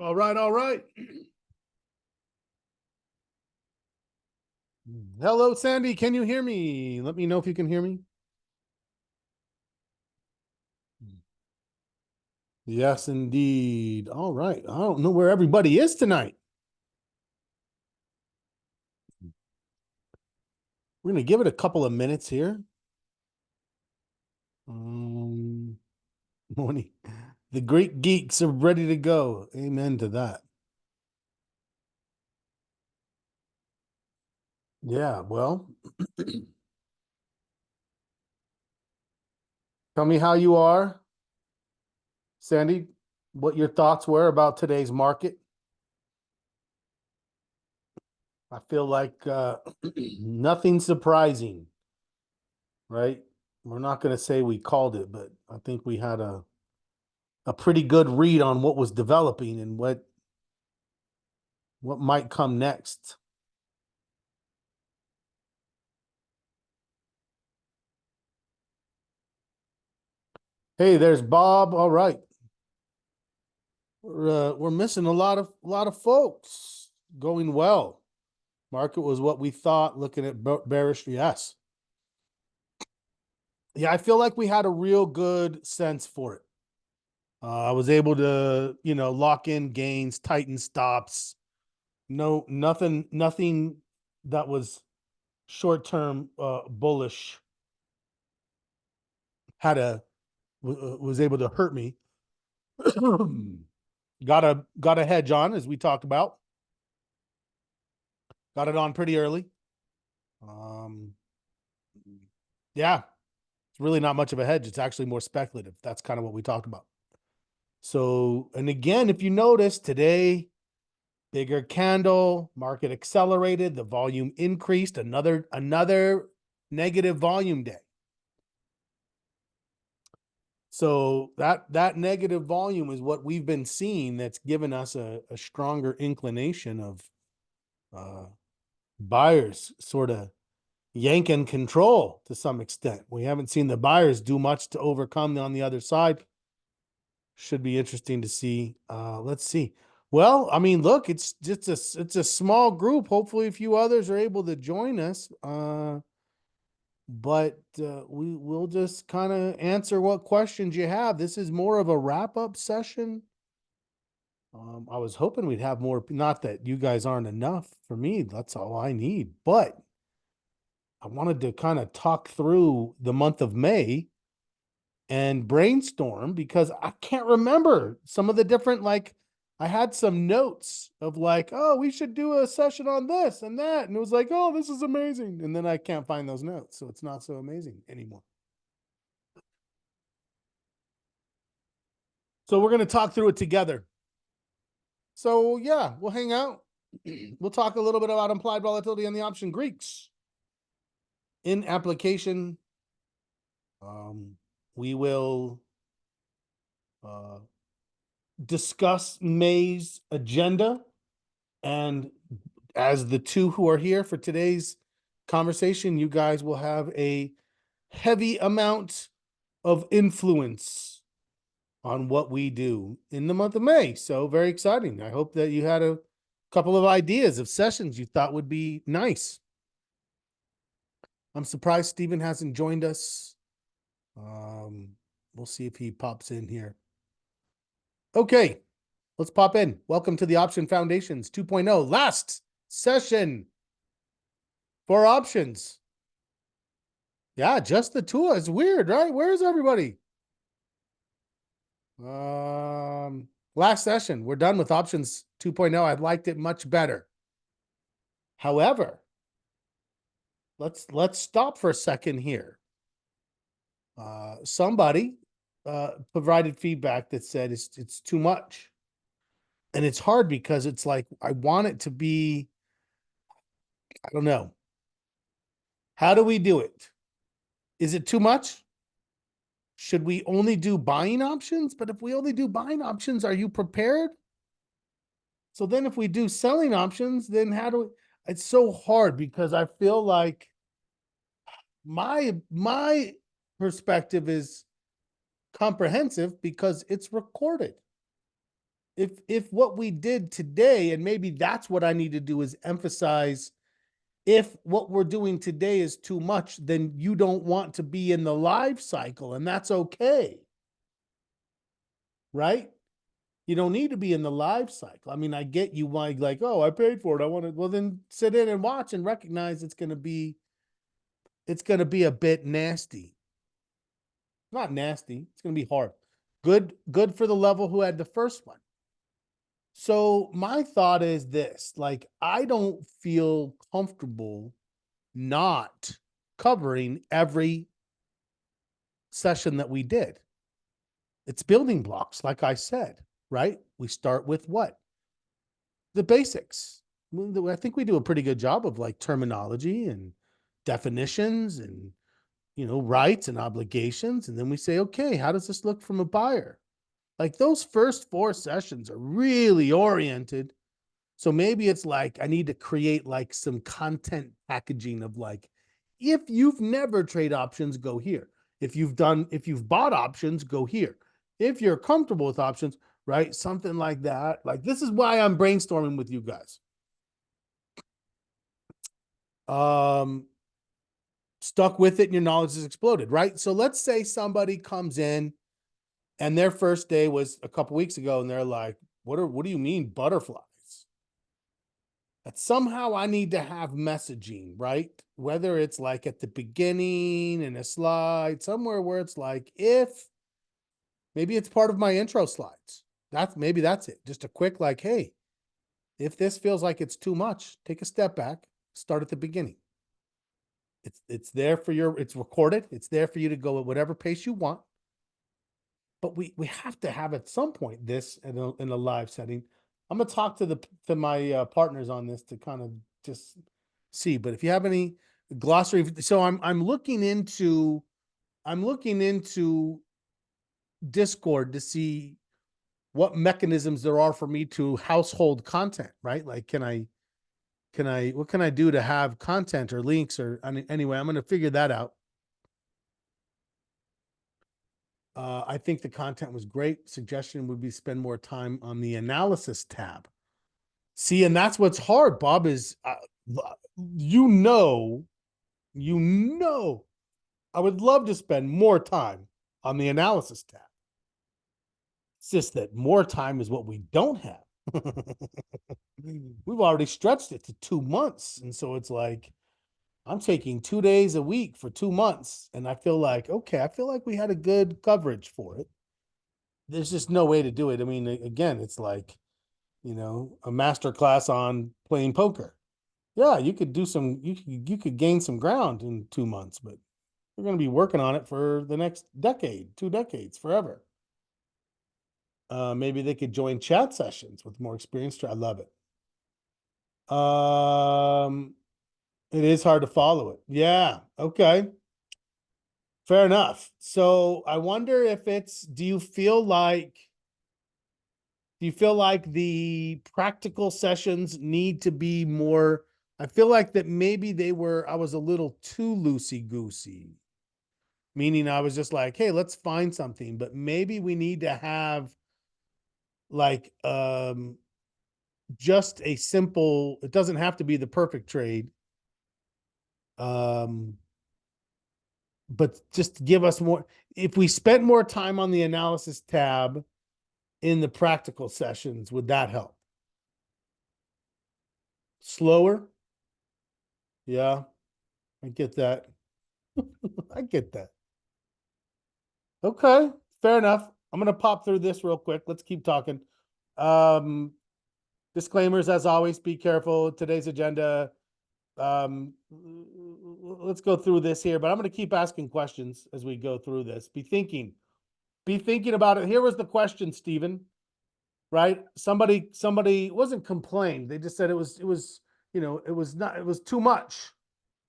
All right, all right. Hello, Sandy. Can you hear me? Let me know if you can hear me. Yes, indeed. All right. I don't know where everybody is tonight. We're going to give it a couple of minutes here. Um, Morning. The great geeks are ready to go. Amen to that. Yeah, well, tell me how you are, Sandy, what your thoughts were about today's market. I feel like nothing surprising, right? We're not going to say we called it, but I think we had a pretty good read on what was developing and what might come next. Hey, there's Bob. All right, we're missing a lot of folks. Going well. Market was what we thought. Looking at bearish, yes, yeah. I feel like we had a real good sense for it. I was able to, lock in gains, tighten stops. No, nothing that was short term bullish had a was able to hurt me. got a hedge on, as we talked about. Got it on pretty early. Um, yeah, it's really not much of a hedge. It's actually more speculative. That's kind of what we talked about. So, and again, if you notice today, bigger candle, market accelerated, the volume increased, another negative volume day. So that negative volume is what we've been seeing that's given us a stronger inclination of buyers sort of yanking control to some extent. We haven't seen the buyers do much to overcome on the other side. Should be interesting to see. Let's see. Well, I mean, look, it's a small group. Hopefully a few others are able to join us. But we will just kind of answer what questions you have. This is more of a wrap-up session. I was hoping we'd have more, not that you guys aren't enough for me. That's all I need. But I wanted to kind of talk through the month of May and brainstorm because I can't remember some of the different, like, I had some notes of like, oh, we should do a session on this and that. And it was like, oh, this is amazing. And then I can't find those notes. So it's not so amazing anymore. So we're going to talk through it together. So yeah, we'll hang out. We'll talk a little bit about implied volatility and the option Greeks in application. We will discuss May's agenda, and as the two who are here for today's conversation, you guys will have a heavy amount of influence on what we do in the month of May. So very exciting. I hope that you had a couple of ideas of sessions you thought would be nice. I'm surprised Stephen hasn't joined us. We'll see if he pops in here. Okay, let's pop in. Welcome to the Option Foundations 2.0 last session for options. Yeah, just the two. It's weird, right? Where's everybody? Last session. We're done with options 2.0. I liked it much better. However, let's stop for a second here. Somebody provided feedback that said it's too much. And it's hard because it's like I want it to be, I don't know. How do we do it? Is it too much? Should we only do buying options? But if we only do buying options, are you prepared? So then if we do selling options, then how do we, it's so hard because I feel like my perspective is comprehensive because it's recorded. if what we did today, and maybe that's what I need to do, is emphasize, if what we're doing today is too much, then you don't want to be in the live cycle, and that's okay. Right? You don't need to be in the live cycle. I mean, I get you why, like, oh, I paid for it. I want to, well, then sit in and watch and recognize it's going to be a bit nasty. Not nasty. It's going to be hard. Good for the level who had the first one. So my thought is this, like, I don't feel comfortable not covering every session that we did. It's building blocks, like I said, right? We start with what? The basics. I think we do a pretty good job of like terminology and definitions and, rights and obligations. And then we say, okay, how does this look from a buyer? Like those first 4 sessions are really oriented. So maybe it's like, I need to create like some content packaging of like, if you've never traded options, go here. If you've bought options, go here. If you're comfortable with options, right? Something like that. Like, this is why I'm brainstorming with you guys. Stuck with it and your knowledge has exploded, right? So let's say somebody comes in and their first day was a couple weeks ago and they're like, what do you mean butterflies? That somehow I need to have messaging, right? Whether it's like at the beginning in a slide, somewhere where it's like, if maybe it's part of my intro slides. Maybe that's it. Just a quick, like, hey, if this feels like it's too much, take a step back, start at the beginning. It's there for it's recorded. It's there for you to go at whatever pace you want. But we have to have at some point this in a live setting. I'm gonna talk to my partners on this to kind of just see. But if you have any glossary, so I'm looking into Discord to see what mechanisms there are for me to household content, right? Like, what can I do to have content or links or anyway, I'm going to figure that out. I think the content was great. Suggestion would be spend more time on the analysis tab. See, and that's what's hard, Bob, is, you know, I would love to spend more time on the analysis tab. It's just that more time is what we don't have. We've already stretched it to 2 months. And so it's like, I'm taking 2 days a week for 2 months. And I feel like, okay, I feel like we had a good coverage for it. There's just no way to do it. I mean, again, it's like, a master class on playing poker. Yeah, you could gain some ground in 2 months, but we're going to be working on it for the next decade, 2 decades, forever. Maybe they could join chat sessions with more experience. I love it. It is hard to follow it. Yeah. Okay. Fair enough. So I wonder if do you feel like the practical sessions need to be more? I feel like that maybe I was a little too loosey-goosey, meaning I was just like, hey, let's find something, but maybe we need to have like, just a simple, it doesn't have to be the perfect trade. But just give us more. If we spent more time on the analysis tab in the practical sessions, would that help? Slower? Yeah, I get that. I get that. Okay, fair enough. I'm going to pop through this real quick. Let's keep talking. Disclaimers, as always, be careful. Today's agenda. Let's go through this here, but I'm going to keep asking questions as we go through this. Be thinking about it. Here was the question, Stephen, right? Somebody wasn't complained. They just said it was too much.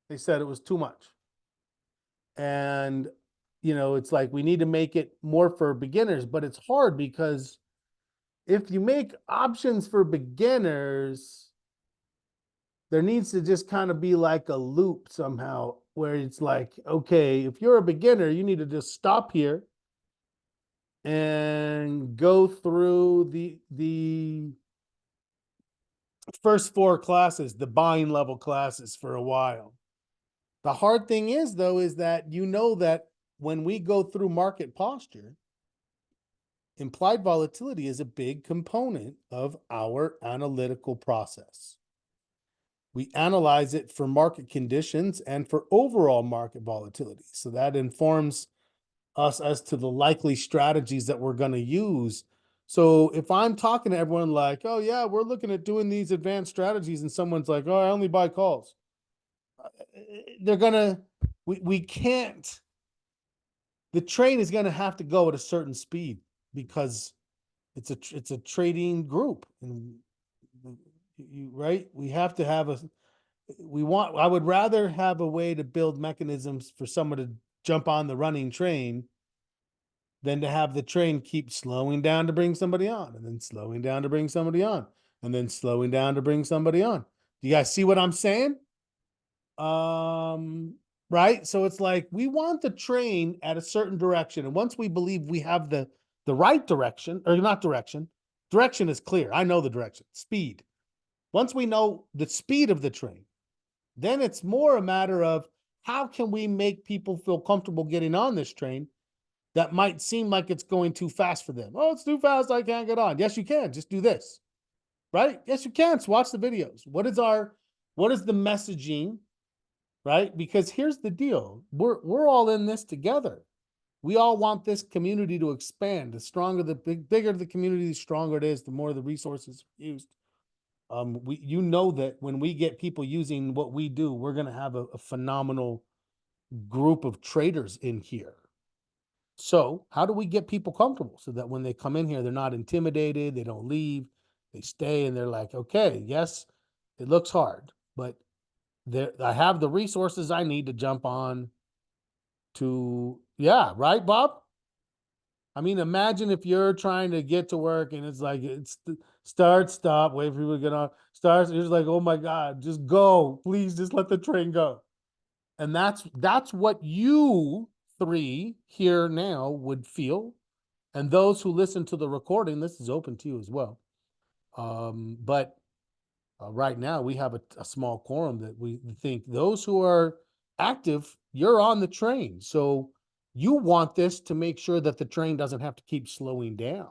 They said it was too much. And, it's like, we need to make it more for beginners, but it's hard because if you make options for beginners, there needs to just kind of be like a loop somehow where it's like, okay, if you're a beginner, you need to just stop here and go through the first 4 classes, the buying level classes, for a while. The hard thing is, though, is that that when we go through market posture, implied volatility is a big component of our analytical process. We analyze it for market conditions and for overall market volatility. So that informs us as to the likely strategies that we're going to use. So if I'm talking to everyone like, oh yeah, we're looking at doing these advanced strategies, and someone's like, oh, I only buy calls, they're gonna, we can't, the train is gonna have to go at a certain speed, because it's a trading group, and right, we have to have I would rather have a way to build mechanisms for someone to jump on the running train than to have the train keep slowing down to bring somebody on, and then slowing down to bring somebody on, and then slowing down to bring somebody on. You guys see what I'm saying? Right? So it's like we want the train at a certain direction. And once we believe we have the right direction, or not direction, direction is clear. I know the direction, speed. Once we know the speed of the train, then it's more a matter of how can we make people feel comfortable getting on this train that might seem like it's going too fast for them. Oh, it's too fast, I can't get on. Yes, you can. Just do this. Right? Yes, you can. So watch the videos. What is the messaging? Right? Because here's the deal. We're all in this together. We all want this community to expand. The stronger, bigger the community, the stronger it is, the more the resources are used. That when we get people using what we do, we're going to have a phenomenal group of traders in here. So how do we get people comfortable so that when they come in here, they're not intimidated, they don't leave, they stay, and they're like, okay, yes, it looks hard, but I have the resources I need to jump on to, yeah, right, Bob? I mean, imagine if you're trying to get to work and it's like, it's start, stop, wait for people to get on, starts, you're just like, oh my God, just go, please, just let the train go. And that's what you 3 here now would feel. And those who listen to the recording, this is open to you as well. But right now we have a small quorum that we think those who are active, you're on the train. So you want this to make sure that the train doesn't have to keep slowing down.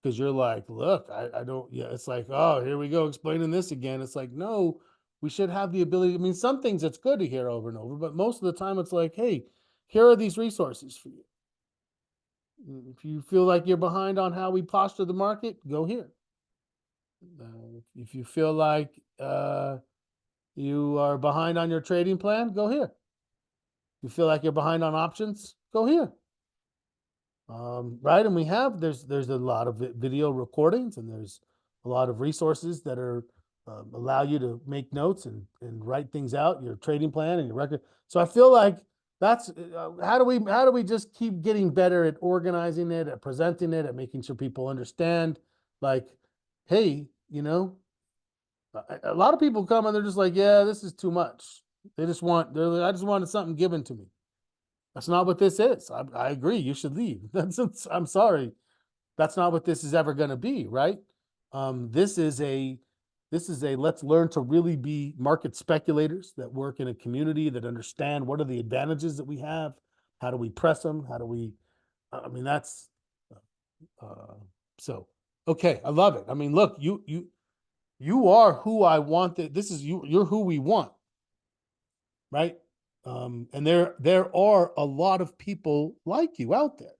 Because you're like, look, I don't, yeah, it's like, oh, here we go explaining this again. It's like, no, we should have the ability. I mean, some things it's good to hear over and over, but most of the time it's like, hey, here are these resources for you. If you feel like you're behind on how we posture the market, go here. If you feel like you are behind on your trading plan, go here. If you feel like you're behind on options, go here. Right, and there's a lot of video recordings, and there's a lot of resources that are allow you to make notes and write things out, your trading plan and your record. So I feel like that's how do we just keep getting better at organizing it, at presenting it, at making sure people understand, like, hey, a lot of people come and they're just like, yeah, this is too much. I just wanted something given to me. That's not what this is. I agree. You should leave. I'm sorry. That's not what this is ever going to be, right? This is a let's learn to really be market speculators that work in a community that understand what are the advantages that we have. How do we press them? How do we? I mean, that's so okay. I love it. I mean, look, you are who I want. This is you. You're who we want, right? And there are a lot of people like you out there,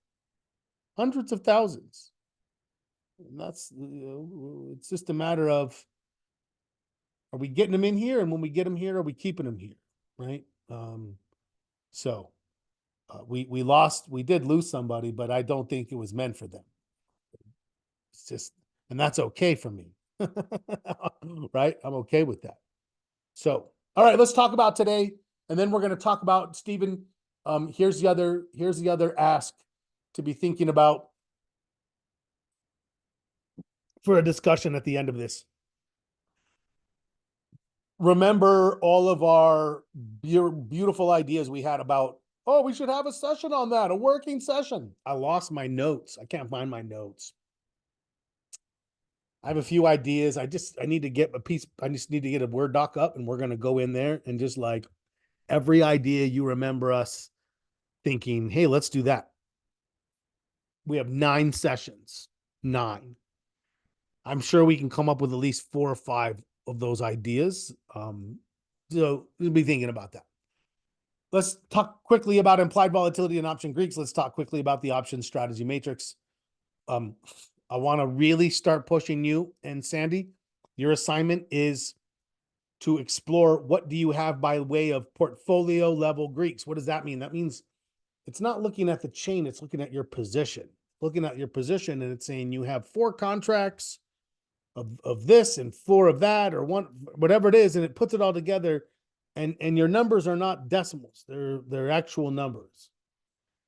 hundreds of thousands. And that's, it's just a matter of, are we getting them in here? And when we get them here, are we keeping them here? Right. So we did lose somebody, but I don't think it was meant for them. It's just, and that's okay for me. Right. I'm okay with that. So, all right, let's talk about today. And then we're going to talk about, Stephen, here's the other ask to be thinking about for a discussion at the end of this. Remember all of our beautiful ideas we had about, Oh, we should have a session on that, a working session. I lost my notes. I can't find my notes. I have a few ideas. I need to get a piece. I just need to get a Word doc up, and we're going to go in there and just like every idea you remember us thinking, hey, let's do that. We have 9 sessions. 9. I'm sure we can come up with at least 4 or 5 of those ideas. So we'll be thinking about that. Let's talk quickly about implied volatility and option Greeks. Let's talk quickly about the option strategy matrix. I want to really start pushing you, and Sandy, your assignment is to explore what do you have by way of portfolio level Greeks. What does that mean? That means it's not looking at the chain, it's looking at your position. Looking at your position, and it's saying you have 4 contracts of this and 4 of that, or one, whatever it is, and it puts it all together, and your numbers are not decimals, they're actual numbers.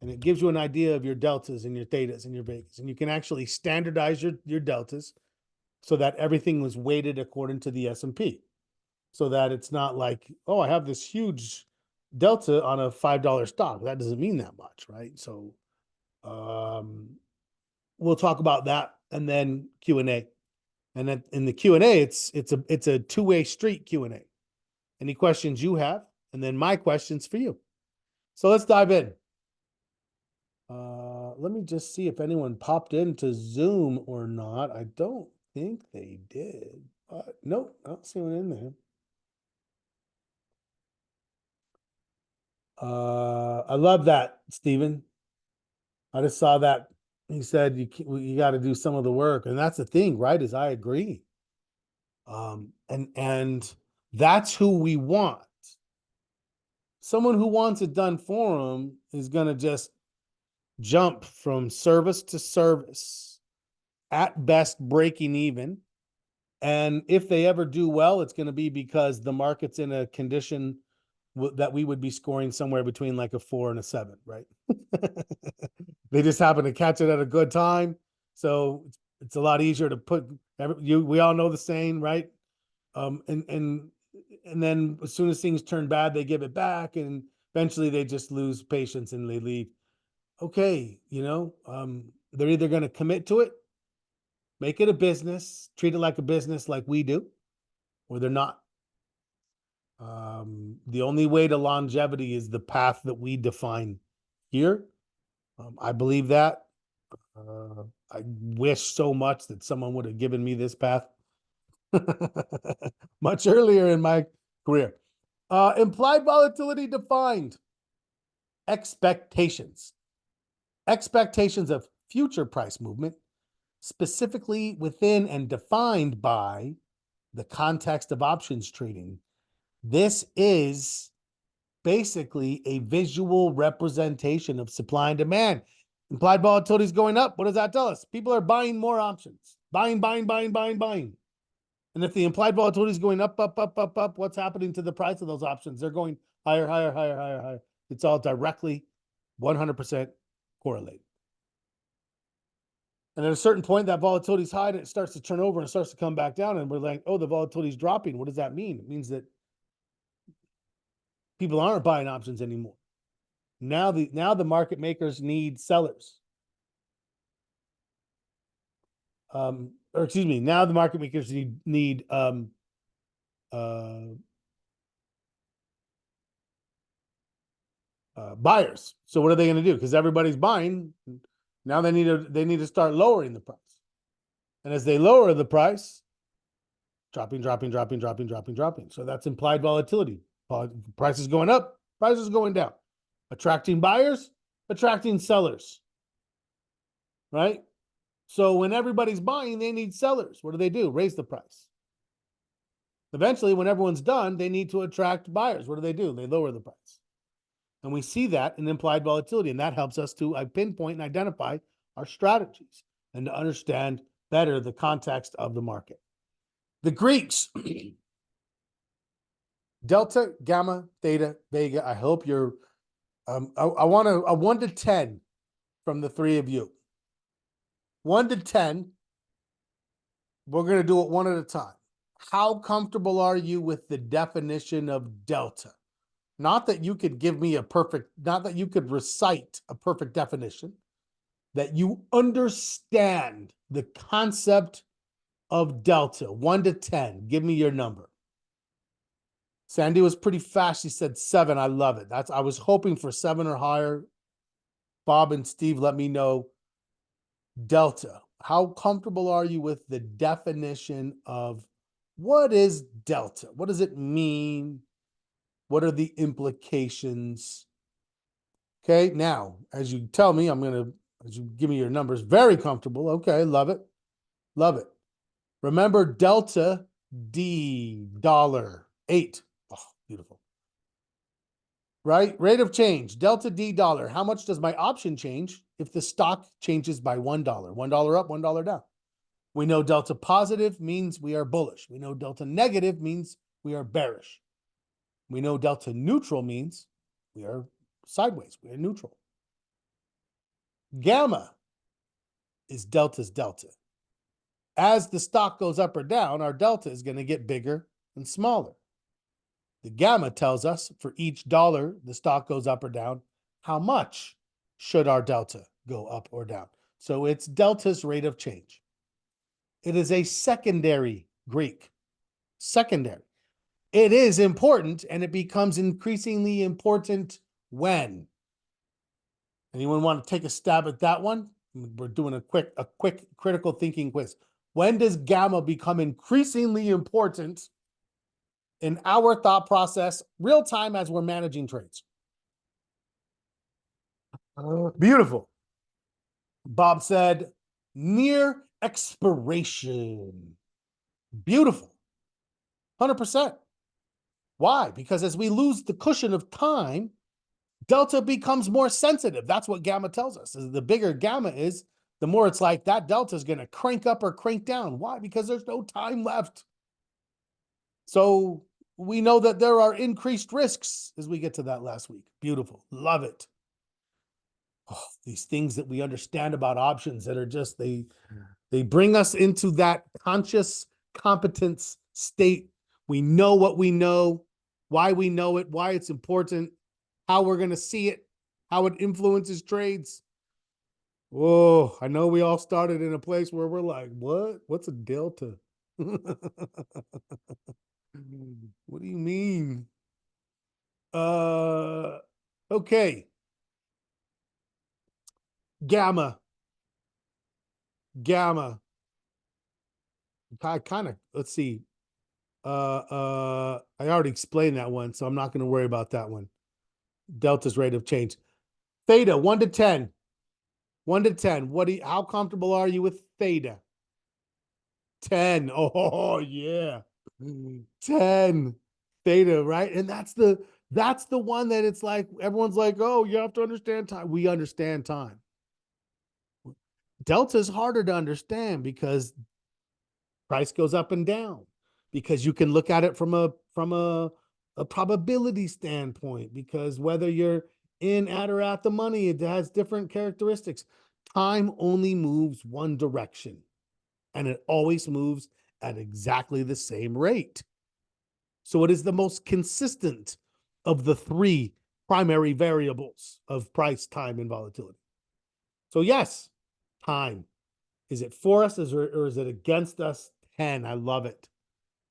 And it gives you an idea of your deltas and your thetas and your vegas, and you can actually standardize your deltas so that everything was weighted according to the S&P, so that it's not like, oh, I have this huge delta on a $5 stock. That doesn't mean that much, right? So we'll talk about that, and then Q&A. And then in the Q&A, it's a two-way street Q&A. Any questions you have, and then my questions for you. So let's dive in. Let me just see if anyone popped into Zoom or not. I don't think they did, but nope, I don't see one in there. I love that, Stephen. I just saw that he said you got to do some of the work, and that's the thing, right? Is I agree. And that's who we want. Someone who wants it done for them is going to just jump from service to service, at best breaking even. And if they ever do well, it's going to be because the market's in a condition that we would be scoring somewhere between like a 4 and a 7, right? They just happen to catch it at a good time. So it's a lot easier to put we all know the saying, right? And then as soon as things turn bad, they give it back, and eventually they just lose patience and they leave. Okay, they're either going to commit to it, make it a business, treat it like a business like we do, or they're not. The only way to longevity is the path that we define here. I believe that. I wish so much that someone would have given me this path much earlier in my career. Implied volatility defined. Expectations. Expectations of future price movement, specifically within and defined by the context of options trading. This is basically a visual representation of supply and demand. Implied volatility is going up. What does that tell us? People are buying more options. Buying. And if the implied volatility is going up, what's happening to the price of those options? They're going higher. It's all directly 100% correlated. And at a certain point, that volatility is high, and it starts to turn over and it starts to come back down. And we're like, oh, the volatility is dropping. What does that mean? It means that people aren't buying options anymore. Now the market makers need sellers. Now the market makers need buyers. So what are they going to do? Because everybody's buying. Now they need to start lowering the price. And as they lower the price, dropping. So that's implied volatility. Prices going up, prices going down. Attracting buyers, attracting sellers. Right? So when everybody's buying, they need sellers. What do? Raise the price. Eventually, when everyone's done, they need to attract buyers. What do? They lower the price. And we see that in implied volatility, and that helps us to pinpoint and identify our strategies and to understand better the context of the market. The Greeks, delta, gamma, theta, vega. I hope you're, I want a 1 to 10 from the 3 of you. 1 to 10. We're going to do it one at a time. How comfortable are you with the definition of delta? not that you could give me not that you could recite a perfect definition, that you understand the concept of delta, 1 to 10. Give me your number. Sandy was pretty fast. She said 7. I love it. I was hoping for 7 or higher. Bob and Steve, let me know. Delta. How comfortable are you with the definition of what is delta? What does it mean? What are the implications? Okay, now, as you tell me, as you give me your numbers, very comfortable. Okay, love it. Love it. Remember delta D dollar 8. Oh, beautiful. Right? Rate of change, delta D dollar. How much does my option change if the stock changes by $1? $1 up, $1 down. We know delta positive means we are bullish. We know delta negative means we are bearish. We know delta neutral means we are sideways. We are neutral. Gamma is delta's delta. As the stock goes up or down, our delta is going to get bigger and smaller. The gamma tells us for each dollar the stock goes up or down, how much should our delta go up or down. So it's delta's rate of change. It is a secondary Greek. Secondary. It is important, and it becomes increasingly important when. Anyone want to take a stab at that one? We're doing a quick critical thinking quiz. When does gamma become increasingly important in our thought process, real time as we're managing trades? Beautiful. Bob said, near expiration. Beautiful. 100%. Why? Because as we lose the cushion of time, delta becomes more sensitive. That's what gamma tells us. The bigger gamma is, the more it's like that delta is going to crank up or crank down. Why? Because there's no time left. So we know that there are increased risks as we get to that last week. Beautiful. Love it. Oh, these things that we understand about options that are just, they bring us into that conscious competence state. We know what we know, why we know it, why it's important, how we're going to see it, how it influences trades. Whoa, I know we all started in a place where we're like, what? What's a delta? What do you mean? Okay. Gamma. I kind of, let's see. I already explained that one, so I'm not going to worry about that one. Delta's rate of change. Theta, 1 to 10. 1 to 10. How comfortable are you with theta? 10. Oh, yeah. 10. Theta, right? And that's the one that it's like, everyone's like, oh, you have to understand time. We understand time. Delta is harder to understand because price goes up and down, because you can look at it from a probability standpoint, because whether you're in, at, or at the money, it has different characteristics. Time only moves one direction, and it always moves at exactly the same rate. So it is the most consistent of the 3 primary variables of price, time, and volatility. So yes, time. Is it for us or is it against us? 10. I love it.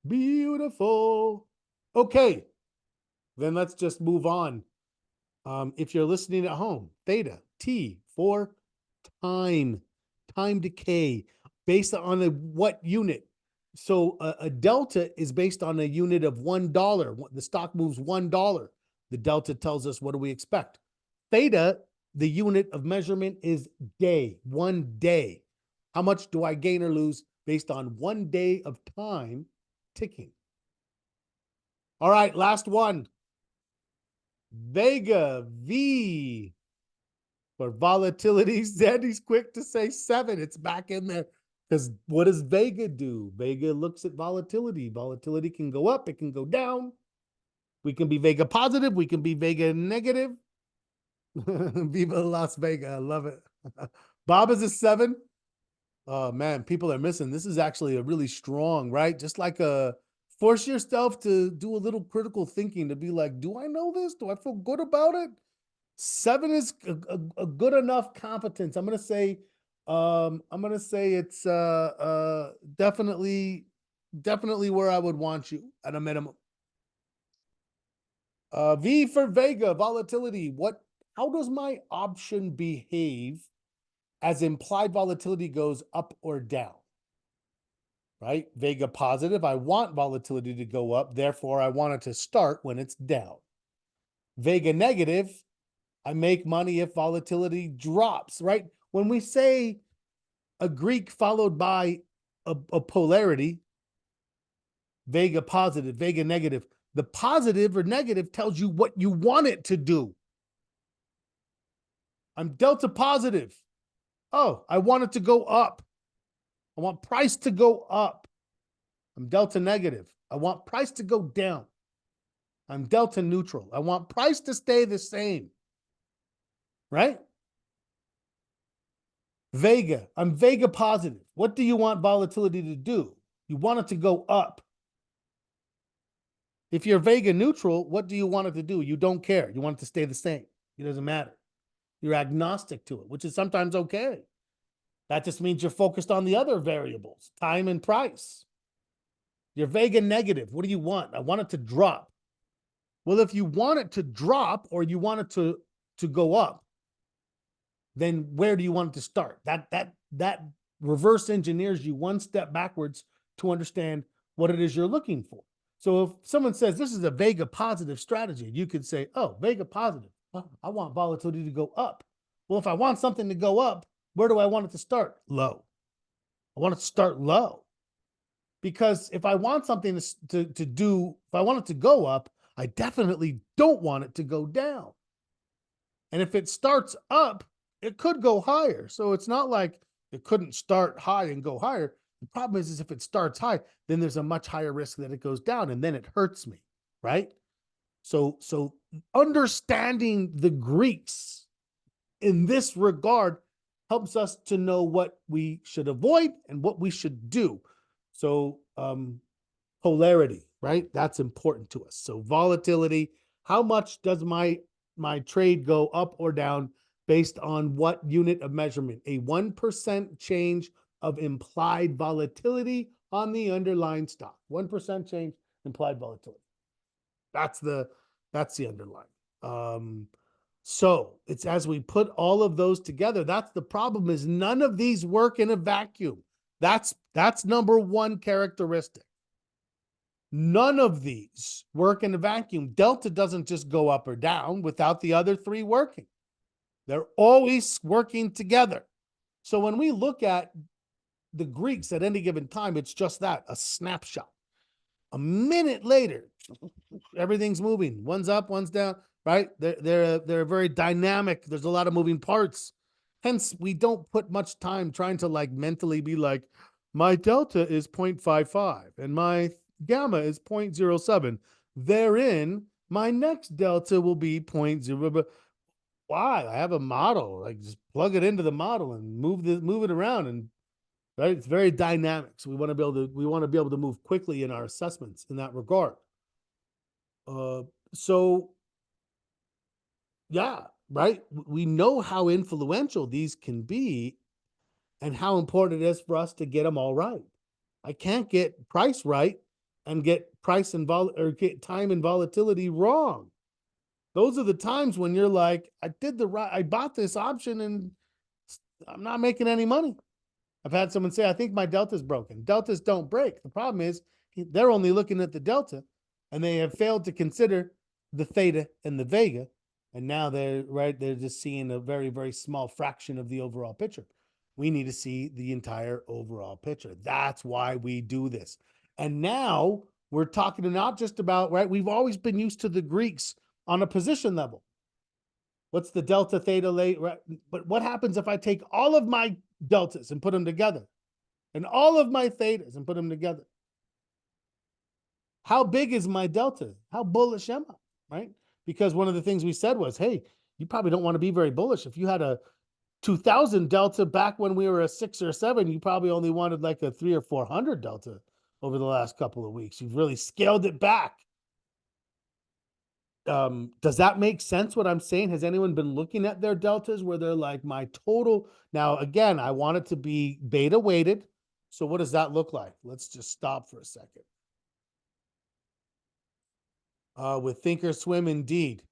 Beautiful. Okay. Then let's just move on. If you're listening at home, theta, T for time decay, based on what unit? So a delta is based on a unit of $1. The stock moves $1. The delta tells us, what do we expect? Theta, the unit of measurement, is day, 1 day. How much do I gain or lose based on 1 day of time ticking? All right, last one. Vega, V for volatility. Sandy's quick to say 7. It's back in there. Because what does Vega do? Vega looks at volatility. Volatility can go up, it can go down. We can be Vega positive, we can be Vega negative. Viva Las Vegas. I love it. Bob is a 7. Oh man, people are missing. This is actually a really strong, right? Just like a Force yourself to do a little critical thinking to be like, do I know this? Do I feel good about it? 7 is a good enough competence. I'm gonna say it's definitely where I would want you at a minimum. V for Vega, volatility. How does my option behave as implied volatility goes up or down? Right? Vega positive, I want volatility to go up, therefore I want it to start when it's down. Vega negative, I make money if volatility drops, right? When we say a Greek followed by a polarity, Vega positive, Vega negative, the positive or negative tells you what you want it to do. I'm delta positive. Oh, I want it to go up. I want price to go up. I'm delta negative. I want price to go down. I'm delta neutral. I want price to stay the same. Right? Vega. I'm Vega positive. What do you want volatility to do? You want it to go up. If you're Vega neutral, what do you want it to do? You don't care. You want it to stay the same. It doesn't matter. You're agnostic to it, which is sometimes okay. That just means you're focused on the other variables, time and price. You're Vega negative. What do you want? I want it to drop. Well, if you want it to drop or you want it to go up, then where do you want it to start? That reverse engineers you one step backwards to understand what it is you're looking for. So if someone says this is a Vega positive strategy, you could say, oh, Vega positive. I want volatility to go up. Well, if I want something to go up, where do I want it to start? Low. I want it to start low. Because if I want something if I want it to go up, I definitely don't want it to go down. And if it starts up, it could go higher. So it's not like it couldn't start high and go higher. The problem is if it starts high, then there's a much higher risk that it goes down, and then it hurts me, right? So understanding the Greeks in this regard helps us to know what we should avoid and what we should do. So polarity, right? That's important to us. So volatility, how much does my trade go up or down based on what unit of measurement? A 1% change of implied volatility on the underlying stock. 1% change implied volatility. That's the underlying. So it's as we put all of those together, that's the problem, is none of these work in a vacuum. That's number one characteristic. None of these work in a vacuum. Delta doesn't just go up or down without the other three working. They're always working together. So when we look at the Greeks at any given time, it's just that, a snapshot. A minute later, everything's moving. One's up, one's down, right? They're very dynamic. There's a lot of moving parts. Hence, we don't put much time trying to like mentally be like, my delta is 0.55 and my gamma is 0.07. Therein, my next delta will be 0.0. Why? I have a model. Like just plug it into the model and move it around, and right. It's very dynamic. So we want to be able to move quickly in our assessments in that regard. So yeah, right. We know how influential these can be and how important it is for us to get them all right. I can't get price right and get price and get time and volatility wrong. Those are the times when you're like, I bought this option and I'm not making any money. I've had someone say, I think my delta's broken. Deltas don't break. The problem is they're only looking at the delta and they have failed to consider the theta and the vega. And now they're just seeing a very, very small fraction of the overall picture. We need to see the entire overall picture. That's why we do this. And now we're talking not just about, right? We've always been used to the Greeks on a position level. What's the delta, theta, late, right? But what happens if I take all of my deltas and put them together and all of my thetas and put them together? How big is my delta? How bullish am I, right? Because one of the things we said was, hey, you probably don't want to be very bullish. If you had a 2000 delta back when we were a 6 or 7, you probably only wanted like a 300 or 400 delta. over the last couple of weeks. You've really scaled it back. Does that make sense what I'm saying? Has anyone been looking at their deltas where they're like, my total? Now, again, I want it to be beta weighted. So what does that look like? Let's just stop for a second. With Thinkorswim Indeed,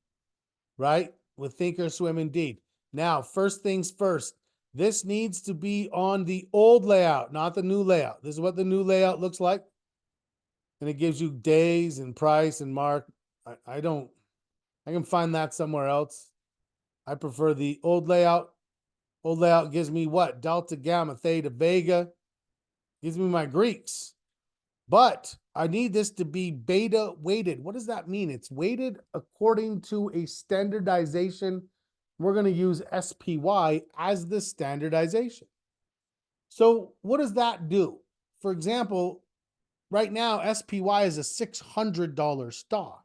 right? With Thinkorswim Indeed. Now, first things first, this needs to be on the old layout, not the new layout. This is what the new layout looks like. And it gives you days and price and mark. I can find that somewhere else. I prefer the old layout. Old layout gives me what? Delta, gamma, theta, vega. Gives me my Greeks. But I need this to be beta weighted. What does that mean? It's weighted according to a standardization. We're going to use SPY as the standardization. So what does that do? For example, right now, SPY is a $600 stock.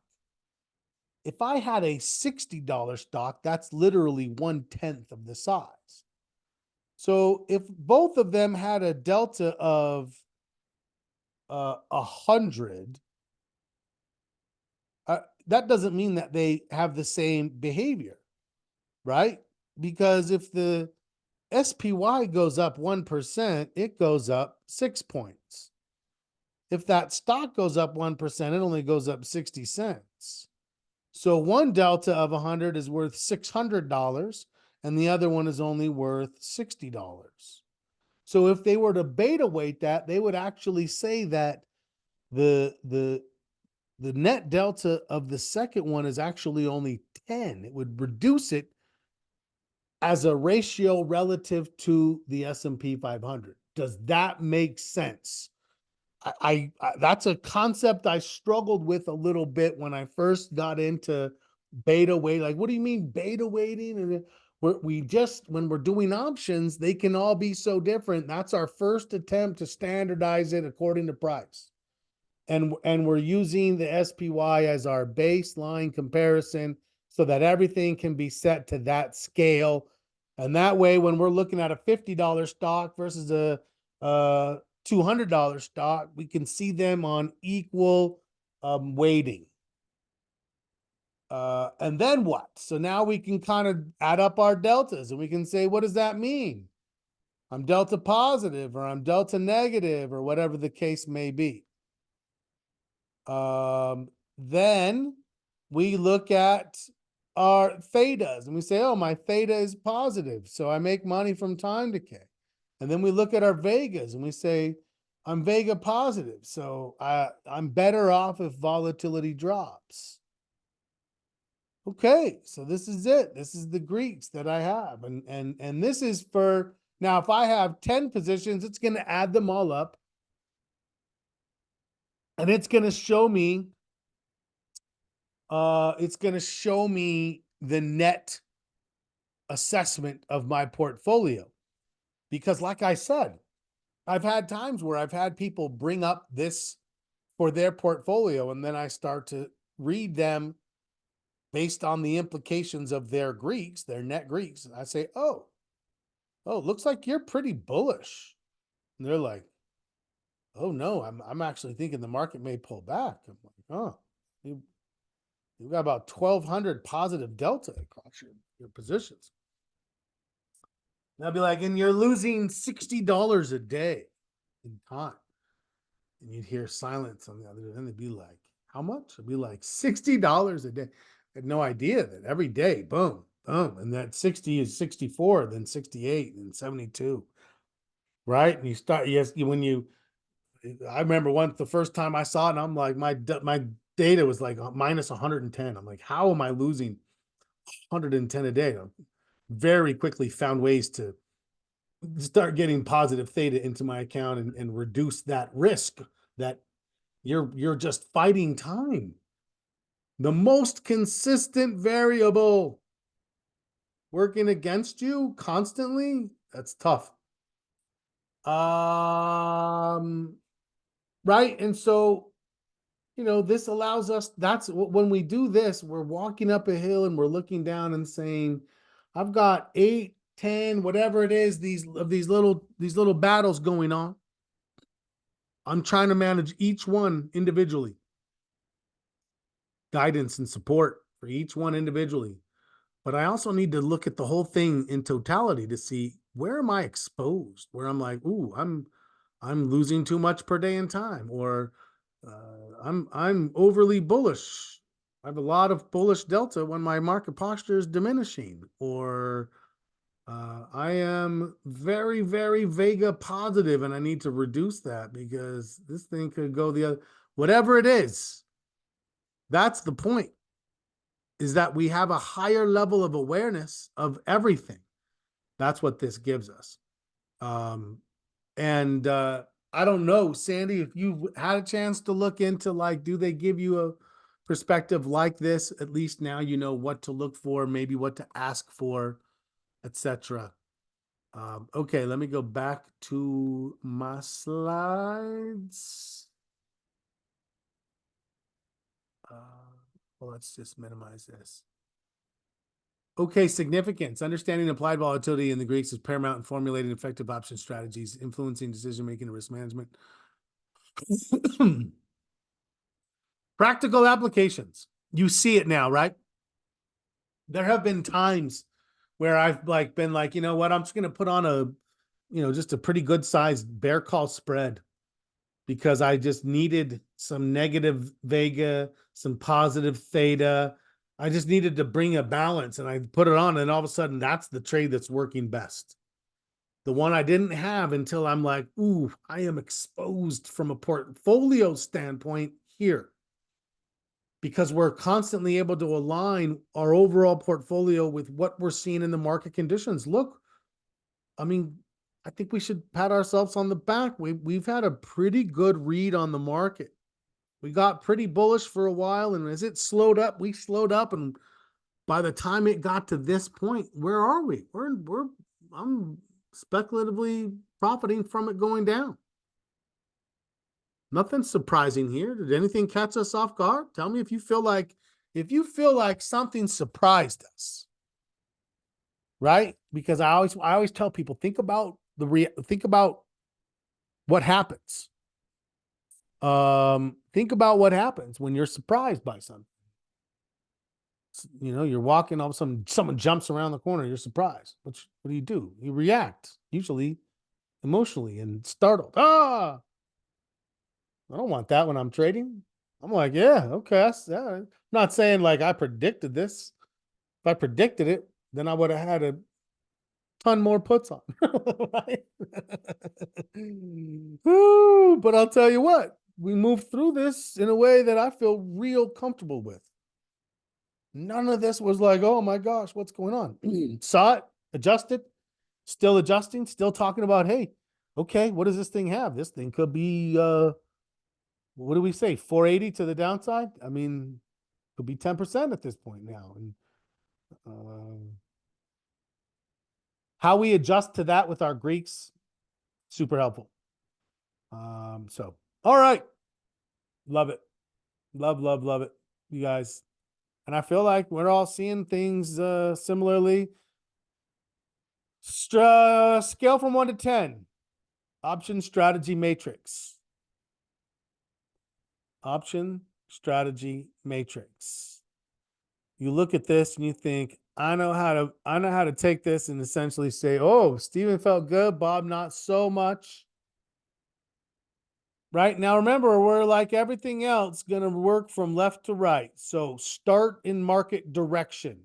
If I had a $60 stock, that's literally 1/10 of the size. So if both of them had a delta of 100, that doesn't mean that they have the same behavior, right? Because if the SPY goes up 1%, it goes up 6 points. If that stock goes up 1%, it only goes up 60 cents. So one delta of 100 is worth $600 and the other one is only worth $60. So if they were to beta weight that, they would actually say that the net delta of the second one is actually only 10. It would reduce it as a ratio relative to the S&P 500. Does that make sense? I that's a concept I struggled with a little bit when I first got into beta weight. Like, what do you mean beta weighting? And when we're doing options, they can all be so different. That's our first attempt to standardize it according to price. And we're using the SPY as our baseline comparison so that everything can be set to that scale. And that way, when we're looking at a $50 stock versus a $200 stock, we can see them on equal weighting. And then what? So now we can kind of add up our deltas and we can say, what does that mean? I'm delta positive or I'm delta negative or whatever the case may be. Then we look at our thetas and we say, oh, my theta is positive, so I make money from time decay. And then we look at our vegas and we say, I'm vega positive, so I'm better off if volatility drops. Okay, so this is it. This is the Greeks that I have. And this is for, now if I have 10 positions, it's going to add them all up. And it's going to show me the net assessment of my portfolio. Because like I said, I've had times where I've had people bring up this for their portfolio, and then I start to read them based on the implications of their Greeks, their net Greeks. And I say, oh, looks like you're pretty bullish. And they're like, oh no, I'm actually thinking the market may pull back. I'm like, oh, you've got about 1,200 positive delta across your positions. And I'll be like, and you're losing $60 a day in time. And you'd hear silence on the other end. They'd be like, how much? It'd be like $60 a day. I had no idea that every day, boom, boom. And that 60 is 64, then 68, and 72. Right? And you start, yes, I remember the first time I saw it, and I'm like, my data was like minus 110. I'm like, how am I losing 110 a day? I very quickly found ways to start getting positive theta into my account and reduce that risk that you're just fighting time. The most consistent variable working against you constantly, that's tough. Right? And so, this allows us, that's when we do this, we're walking up a hill and we're looking down and saying, I've got 8, 10, whatever it is, these little battles going on. I'm trying to manage each one individually. Guidance and support for each one individually. But I also need to look at the whole thing in totality to see where am I exposed, where I'm like, ooh, I'm losing too much per day in time, or I'm overly bullish. I have a lot of bullish delta when my market posture is diminishing, or I am very, very Vega positive and I need to reduce that because this thing could go the other, whatever it is. That's the point, is that we have a higher level of awareness of everything. That's what this gives us. And I don't know, Sandy, if you've had a chance to look into, like, do they give you a perspective like this? At least now you know what to look for, maybe what to ask for, etc. Okay, let me go back to my slides. Well, let's just minimize this. Okay, significance. Understanding applied volatility in the Greeks is paramount in formulating effective option strategies, influencing decision-making and risk management. Practical applications. You see it now, right? There have been times where I've been like, you know what, I'm just going to put on a, just a pretty good sized bear call spread because I just needed some negative Vega, some positive theta. I just needed to bring a balance, and I put it on, and all of a sudden that's the trade that's working best. The one I didn't have until I'm like, ooh, I am exposed from a portfolio standpoint here, because we're constantly able to align our overall portfolio with what we're seeing in the market conditions. Look, I mean, I think we should pat ourselves on the back. We've had a pretty good read on the market. We got pretty bullish for a while, and as it slowed up, we slowed up, and by the time it got to this point, where are we? I'm speculatively profiting from it going down. Nothing surprising here. Did anything catch us off guard? Tell me if you feel like something surprised us. Right? Because I always tell people, think about what happens. Think about what happens when you're surprised by something. You're walking, all of a sudden someone jumps around the corner, you're surprised. What do? You react, usually emotionally and startled. I don't want that when I'm trading. I'm like, yeah, okay. I'm not saying like I predicted this. If I predicted it, then I would have had a ton more puts on. Right? Ooh, but I'll tell you what, we moved through this in a way that I feel real comfortable with. None of this was like, oh my gosh, what's going on? Saw it, adjusted, still adjusting, still talking about, hey, okay, what does this thing have? This thing could be, what do we say, 480 to the downside? I mean, could be 10% at this point now. And how we adjust to that with our Greeks, super helpful. So, all right. Love it. Love it, you guys. And I feel like we're all seeing things similarly. Scale from 1 to 10. Option strategy matrix. Option strategy matrix. You look at this and you think, I know how to take this and essentially say, oh, Steven felt good, Bob not so much. Right now, remember, we're like everything else going to work from left to right. So start in market direction.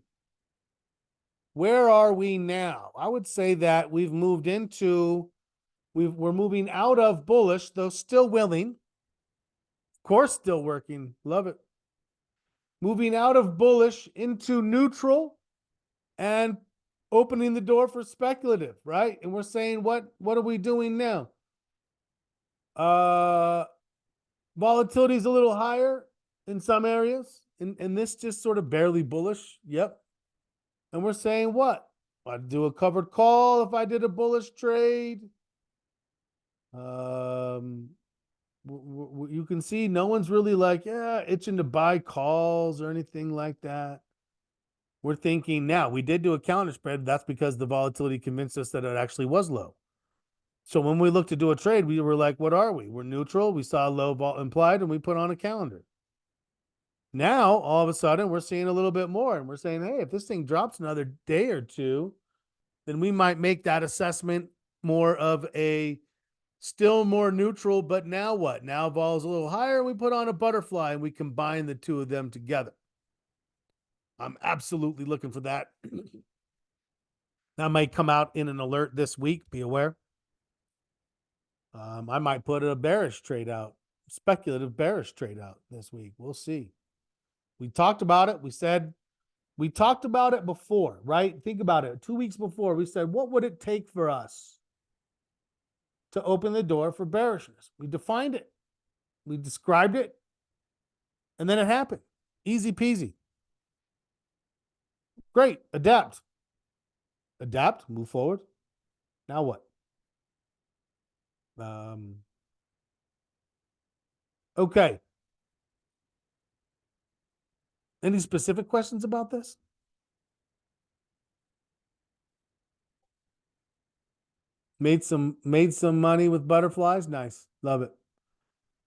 Where are we now? I would say that we've moved into, we're moving out of bullish, though still willing. Of course, still working. Love it. Moving out of bullish into neutral and opening the door for speculative, right? And we're saying, what are we doing now? Volatility is a little higher in some areas, and this just sort of barely bullish. Yep. And we're saying what? I'd do a covered call if I did a bullish trade. You can see no one's really like, itching to buy calls or anything like that. We're thinking now, we did do a counter spread. That's because the volatility convinced us that it actually was low. So when we looked to do a trade, we were like, what are we? We're neutral. We saw low vol implied and we put on a calendar. Now, all of a sudden, we're seeing a little bit more and we're saying, hey, if this thing drops another day or two, then we might make that assessment more of a still more neutral, but now what? Now vol's a little higher. We put on a butterfly and we combine the two of them together. I'm absolutely looking for that. That might come out in an alert this week. Be aware. I might put a bearish trade out, speculative bearish trade out this week. We'll see. We talked about it. We talked about it before, right? Think about it. 2 weeks before, we said, what would it take for us to open the door for bearishness? We defined it. We described it. And then it happened. Easy peasy. Great. Adapt. Adapt. Move forward. Now what? Okay. Any specific questions about this? Made some money with butterflies. Nice. Love it.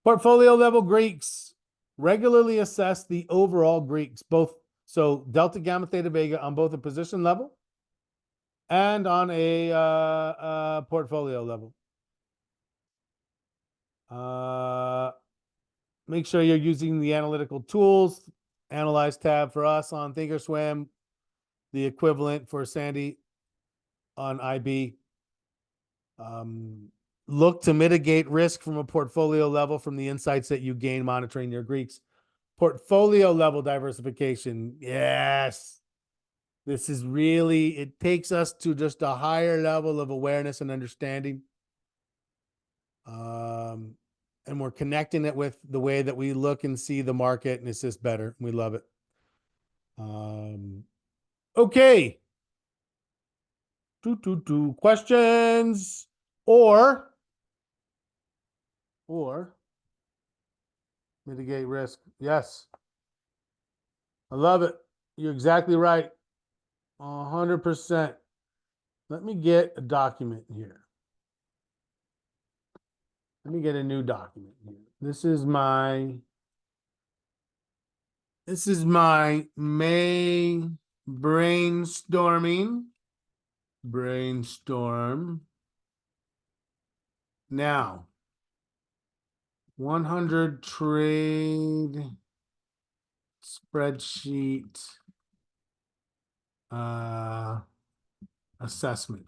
Portfolio level Greeks. Regularly assess the overall Greeks, both so delta, gamma, theta, vega on both a position level and on a portfolio level. Make sure you're using the analytical tools. Analyze tab for us on Thinkorswim, the equivalent for Sandy on IB. Look to mitigate risk from a portfolio level from the insights that you gain monitoring your Greeks. Portfolio level diversification. Yes. This is really, it takes us to just a higher level of awareness and understanding. And we're connecting it with the way that we look and see the market, and it's just better. We love it. Okay. Questions or mitigate risk. Yes. I love it. You're exactly right. 100%. Let me get a document here. Let me get a new document here. This is my May brainstorm. Now, 100 trade spreadsheet assessment.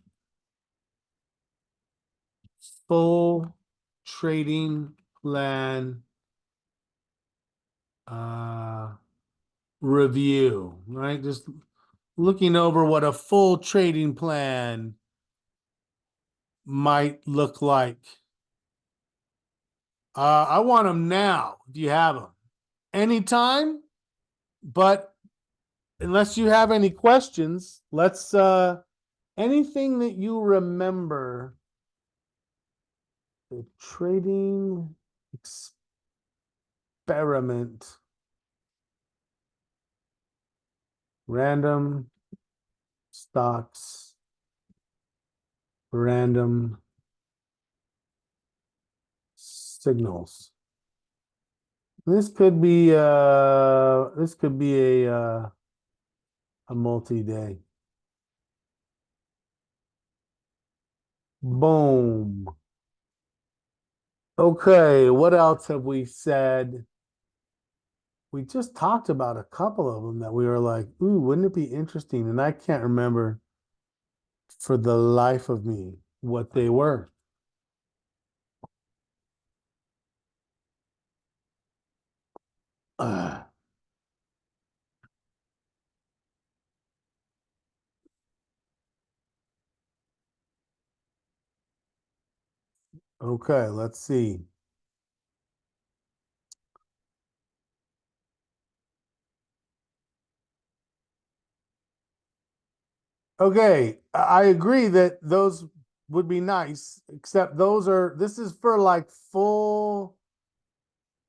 Full trading plan review, right? Just looking over what a full trading plan might look like. I want them now, if you have them. Anytime, but unless you have any questions, let's, anything that you remember, the trading experiment, random stocks, random signals. This could be a multi-day. Boom. Okay, what else have we said? We just talked about a couple of them that we were like, ooh, wouldn't it be interesting? And I can't remember for the life of me what they were. Okay, let's see. Okay, I agree that those would be nice, except this is for like full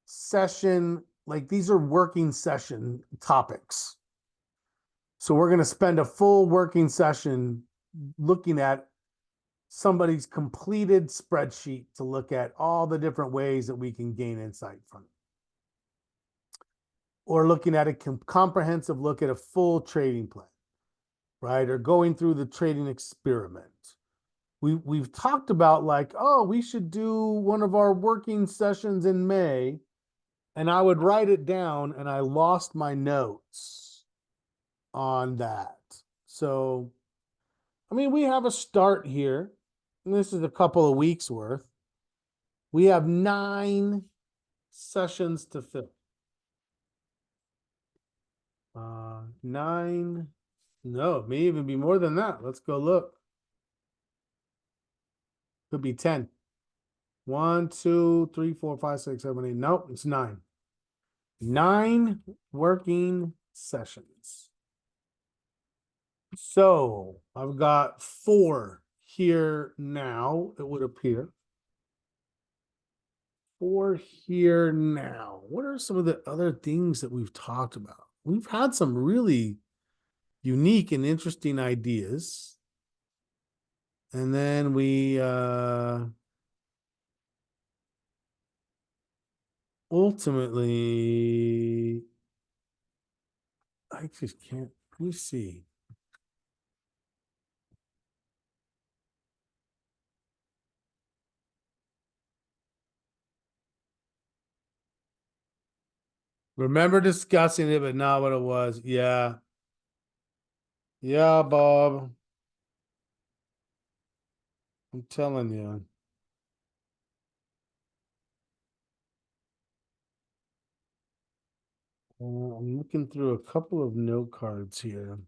session, like these are working session topics. So we're going to spend a full working session looking at somebody's completed spreadsheet to look at all the different ways that we can gain insight from it. Or looking at a comprehensive look at a full trading plan, right? Or going through the trading experiment. We've talked about like, oh, we should do one of our working sessions in May, and I would write it down, and I lost my notes on that. So, I mean, we have a start here, and this is a couple of weeks worth. We have 9 sessions to fill. 9, no, it may even be more than that. Let's go look. Could be 10. 1, 2, 3, 4, 5, 6, 7, 8. Nope, it's 9. 9 working sessions. So I've got 4 here now, it would appear. 4 here now. What are some of the other things that we've talked about? We've had some really unique and interesting ideas. And then we ultimately, I just can't, let me see. Remember discussing it, but not what it was. Yeah. Yeah, Bob. I'm telling you. I'm looking through a couple of note cards here.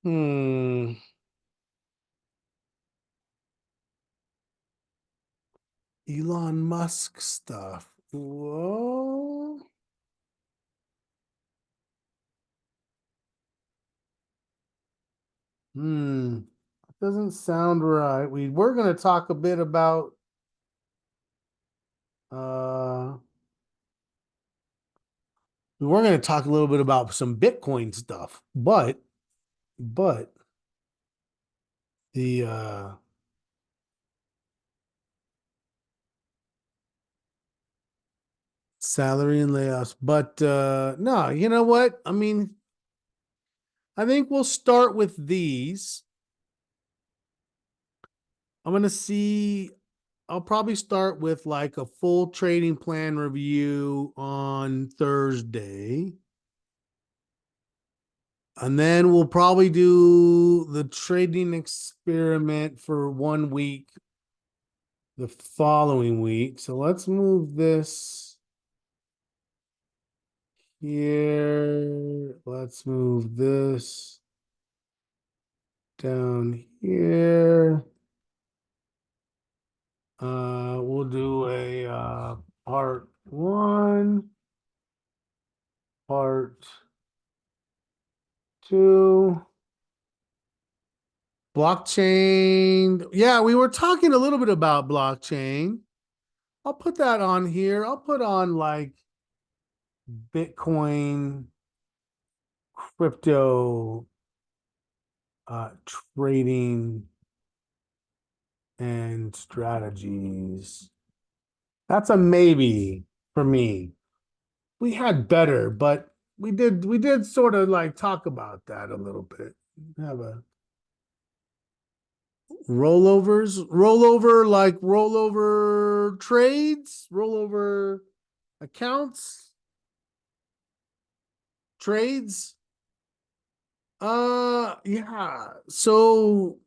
Hmm. Elon Musk stuff. Whoa. Doesn't sound right. We were going to talk a bit about we were going to talk a little bit about some Bitcoin stuff, but the salary and layoffs. But no, you know what? I mean, I think we'll start with these. I'm going to see, I'll probably start with like a full trading plan review on Thursday. And then we'll probably do the trading experiment for 1 week the following week. So let's move this here. Let's move this down here. We'll do a part 1, part 2. Blockchain. Yeah, we were talking a little bit about blockchain. I'll put that on here. I'll put on like Bitcoin, crypto, trading, and strategies. That's a maybe for me. We had better, but we did sort of like talk about that a little bit. Have a rollover trades, rollover accounts, trades. Yeah. So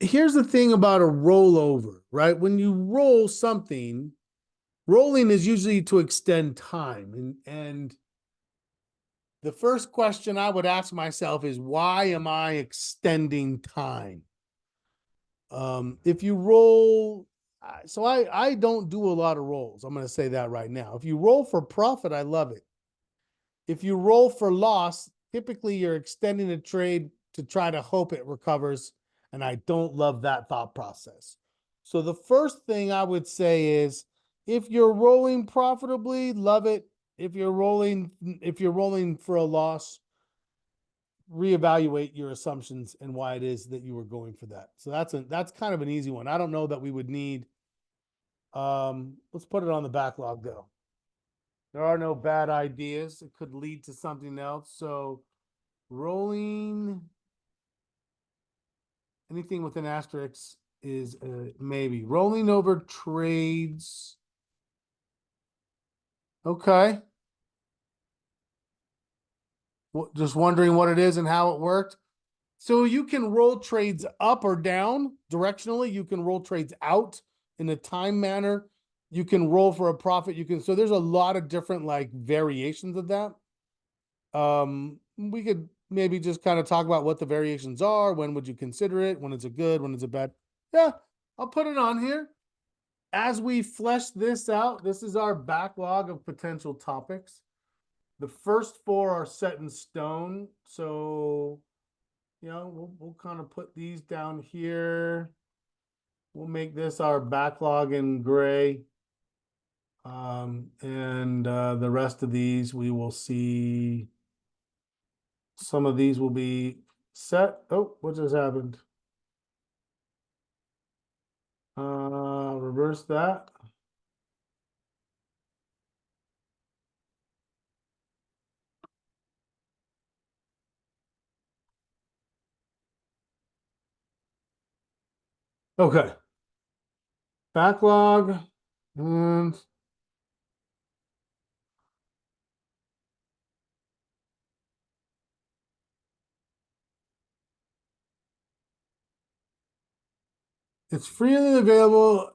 here's the thing about a rollover, right? When you roll something, rolling is usually to extend time. And the first question I would ask myself is, why am I extending time? If you roll So I don't do a lot of rolls. I'm going to say that right now. If you roll for profit, I love it. If you roll for loss, typically you're extending a trade to try to hope it recovers. And I don't love that thought process. So the first thing I would say is if you're rolling profitably, love it. If you're rolling for a loss, reevaluate your assumptions and why it is that you were going for that. So that's kind of an easy one. I don't know that we would need let's put it on the backlog though. There are no bad ideas. It could lead to something else. So rolling anything with an asterisk is maybe. Rolling over trades. Okay. Just wondering what it is and how it worked. So you can roll trades up or down directionally. You can roll trades out in a time manner. You can roll for a profit. So there's a lot of different like variations of that. We could maybe just kind of talk about what the variations are. When would you consider it? When is it good? When is it bad? Yeah, I'll put it on here. As we flesh this out, this is our backlog of potential topics. The first four are set in stone. So, we'll kind of put these down here. We'll make this our backlog in gray. And the rest of these, we will see. Some of these will be set. Oh, what just happened? Reverse that. Okay. Backlog and it's freely available.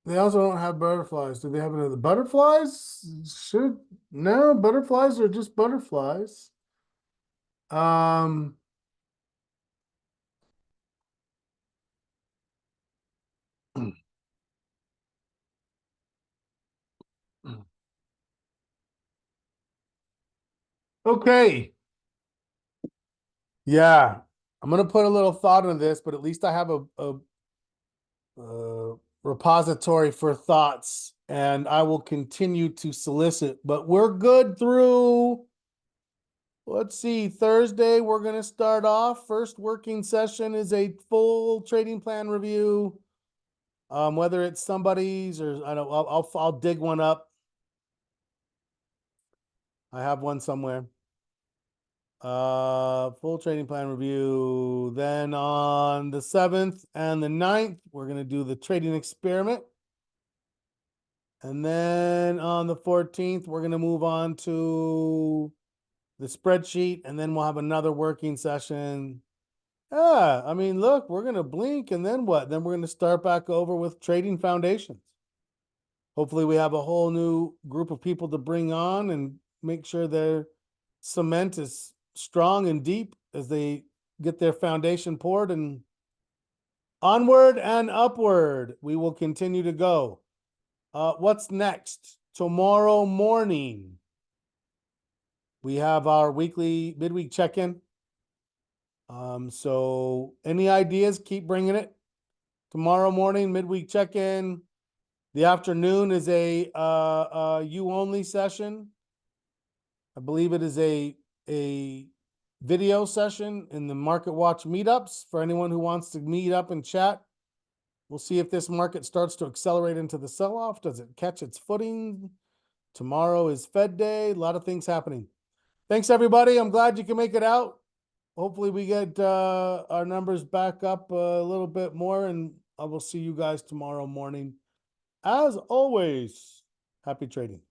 They also don't have butterflies. Do they have another butterflies? No, butterflies are just butterflies. Um okay. Yeah. I'm gonna put a little thought into this, but at least I have a repository for thoughts, and I will continue to solicit. But we're good through, let's see, Thursday. We're going to start off. First working session is a full trading plan review. Whether it's somebody's or I don't, I'll dig one up. I have one somewhere. Full trading plan review. Then on the 7th and the 9th, we're going to do the trading experiment. And then on the 14th, we're going to move on to the spreadsheet, and then we'll have another working session. Yeah, I mean, look, we're going to blink, and then what? Then we're going to start back over with trading foundations. Hopefully we have a whole new group of people to bring on and make sure their cement is strong and deep as they get their foundation poured, and onward and upward we will continue to go. What's next? Tomorrow morning, we have our weekly midweek check-in. So any ideas, keep bringing it. Tomorrow morning, midweek check-in. The afternoon is a you only session. I believe it is a video session in the Market Watch meetups for anyone who wants to meet up and chat. We'll see if this market starts to accelerate into the sell-off. Does it catch its footing? Tomorrow is Fed Day. A lot of things happening. Thanks, everybody. I'm glad you can make it out. Hopefully we get our numbers back up a little bit more, and I will see you guys tomorrow morning. As always, happy trading.